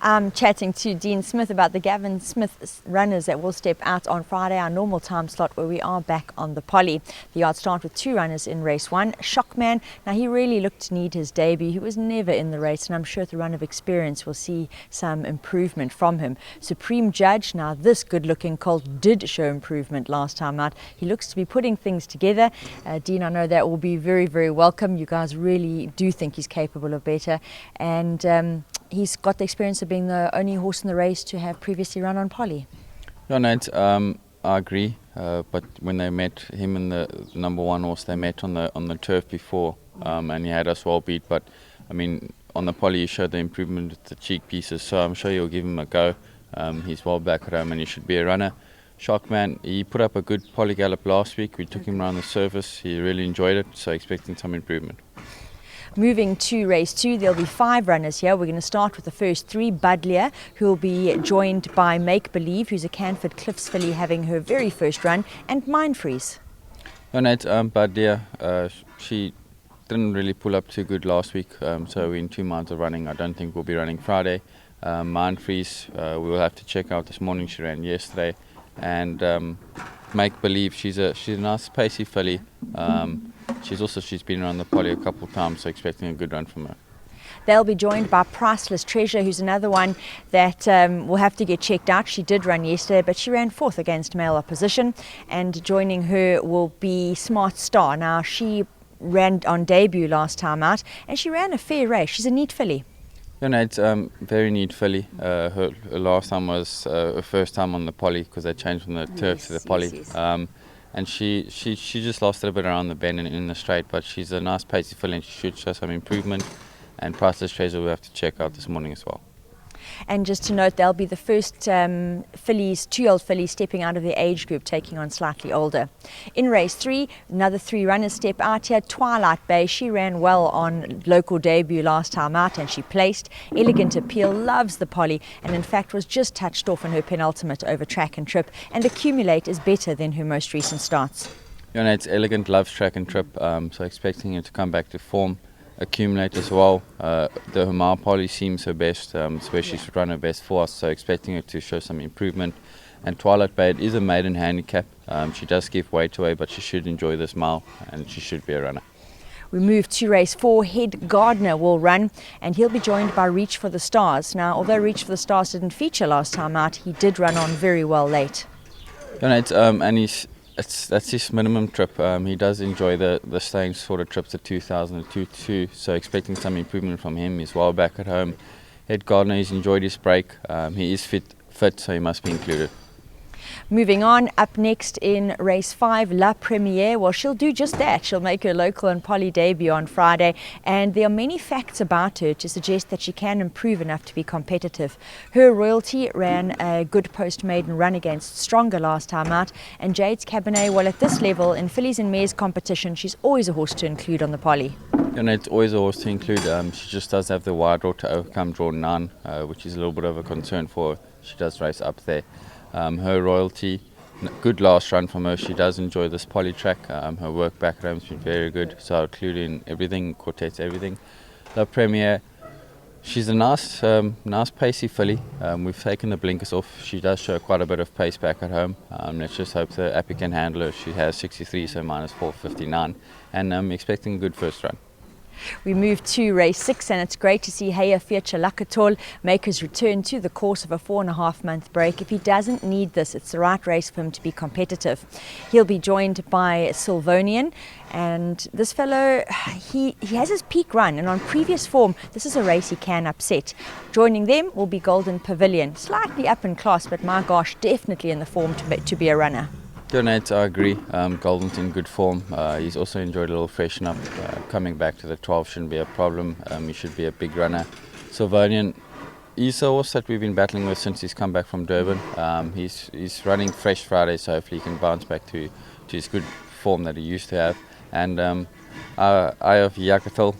I'm chatting to Dean Smith about the Gavin Smith runners that will step out on Friday, our normal time slot, where we are back on the Poly. The yards start with two runners in race one. Shockman, now he really looked to need his debut. He was never in the race, and I'm sure the run of experience will see some improvement from him. Supreme Judge, now this good-looking colt did show improvement last time out. He looks to be putting things together. Dean, I know that will be very, very welcome. You guys really do think he's capable of better, and he's got the experience of being the only horse in the race to have previously run on Poly. Yeah, Nate, I agree. But when they met, him and the number one horse, they met on the turf before, and he had us well beat. But I mean, on the Poly, he showed the improvement with the cheek pieces. So I'm sure you'll give him a go. He's well back at home, and he should be a runner. Shockman, he put up a good Poly gallop last week. We took him around the surface. He really enjoyed it. So expecting some improvement. Moving to race two, there'll be five runners here. We're going to start with the first three. Budlear, who will be joined by Make Believe, who's a Canford Cliffs filly having her very first run, and Mindfreeze. No, Nate, Budlear, she didn't really pull up too good last week, so we're in 2 months of running. I don't think we'll be running Friday. Mindfreeze, we will have to check out this morning. She ran yesterday. And Make Believe, she's a nice pacey filly. She's been around the Poly a couple of times, so expecting a good run from her. They'll be joined by Priceless Treasure, who's another one that will have to get checked out. She did run yesterday, but she ran fourth against male opposition. And joining her will be Smart Star. Now, she ran on debut last time out, and she ran a fair race. She's a neat filly. Yeah, no, it's very neat filly. Her last time was her first time on the Poly, because they changed from the turf to the Poly. Yes. And she just lost a little bit around the bend and in the straight, but she's a nice pacey filly and she should show some improvement. And Priceless Treasure we'll have to check out this morning as well. And just to note, they'll be the first fillies, 2-year-old fillies stepping out of their age group, taking on slightly older. In race three, another three runners step out here. Twilight Bay, she ran well on local debut last time out and she placed. Elegant Appeal loves the Poly and in fact was just touched off in her penultimate over Track and Trip, and Accumulate is better than her most recent starts. Yeah, no, it's Elegant loves Track and Trip, so expecting her to come back to form. Accumulate as well. The Humar Poly seems her best. It's where she's run her best for us, so expecting her to show some improvement. And Twilight Bay, it is a maiden handicap. She does give weight away, but she should enjoy this mile and she should be a runner. We move to race four. Head Gardner will run and he'll be joined by Reach for the Stars. Now, although Reach for the Stars didn't feature last time out, he did run on very well late. Yeah, no, and that's his minimum trip. He does enjoy the staying sort of trips to 2,000 and 2,200, so expecting some improvement from him. He's well back at home. Head Gardner, he's enjoyed his break. He is fit, so he must be included. Moving on, up next in race 5, La Premiere. Well, she'll do just that. She'll make her local and Poly debut on Friday, and there are many facts about her to suggest that she can improve enough to be competitive. Her Royalty ran a good post-maiden run against Stronger last time out, and Jade's Cabernet, well, at this level in fillies and mares competition, she's always a horse to include on the Poly. You know, it's always a horse to include. She just does have the wide draw to overcome draw 9, which is a little bit of a concern for her. She does race up there. Her Royalty, good last run from her. She does enjoy this Poly track. Her work back at home has been very good, so I'll include in everything, quartets, everything. La Premiere, she's a nice pacey filly. We've taken the blinkers off. She does show quite a bit of pace back at home. Let's just hope the Appy can handle her. She has 63, so minus 459, and I'm expecting a good first run. We move to race 6, and it's great to see Heya Lakatol make his return to the course of a 4.5-month break. If he doesn't need this, it's the right race for him to be competitive. He'll be joined by Sylvonian, and this fellow, he has his peak run, and on previous form, this is a race he can upset. Joining them will be Golden Pavilion, slightly up in class, but my gosh, definitely in the form to be a runner. Yeah, Nate, I agree. Golden's in good form. He's also enjoyed a little freshen up. Coming back to the 12 shouldn't be a problem. He should be a big runner. Sylvanian, he's a horse that we've been battling with since he's come back from Durban. He's running fresh Friday, so hopefully he can bounce back to his good form that he used to have. And Eye of Yakatil,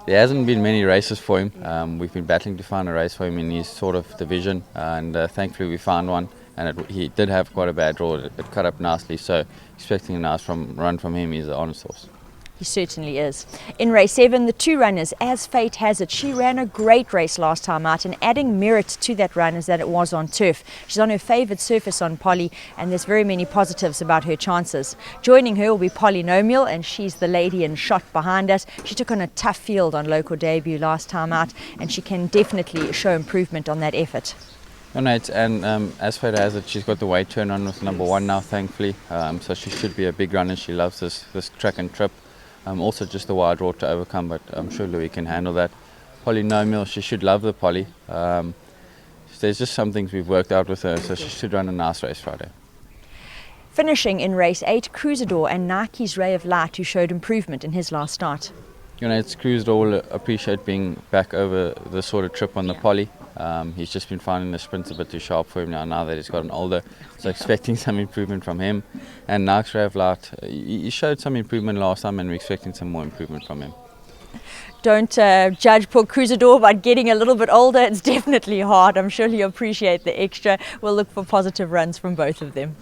there hasn't been many races for him. We've been battling to find a race for him in his sort of division, and thankfully we found one. And he did have quite a bad draw. It cut up nicely, so expecting a nice run from him. He's an honest horse. He certainly is. In race 7, the 2 runners, As Fate Has It. She ran a great race last time out, and adding merit to that run is that it was on turf. She's on her favoured surface on Polly, and there's very many positives about her chances. Joining her will be Polynomial, and she's the lady in shot behind us. She took on a tough field on local debut last time out, and she can definitely show improvement on that effort. Right, and As Fate Has It, she's got the weight turn on with number 1 now, thankfully. So she should be a big runner. She loves this track and trip. Also just a wide draw to overcome, but I'm sure Louis can handle that. Polynomial, she should love the Polly. There's just some things we've worked out with her, so she should run a nice race Friday. Finishing in race 8, Cruisador and Nike's Ray of Light, who showed improvement in his last start. It's Cruisador will appreciate being back over the sort of trip on the Polly. He's just been finding the sprints a bit too sharp for him now that he's gotten older. So expecting some improvement from him. And Nike's Ray of Light, he showed some improvement last time, and we're expecting some more improvement from him. Don't judge poor Cruisador by getting a little bit older. It's definitely hard. I'm sure he'll appreciate the extra. We'll look for positive runs from both of them.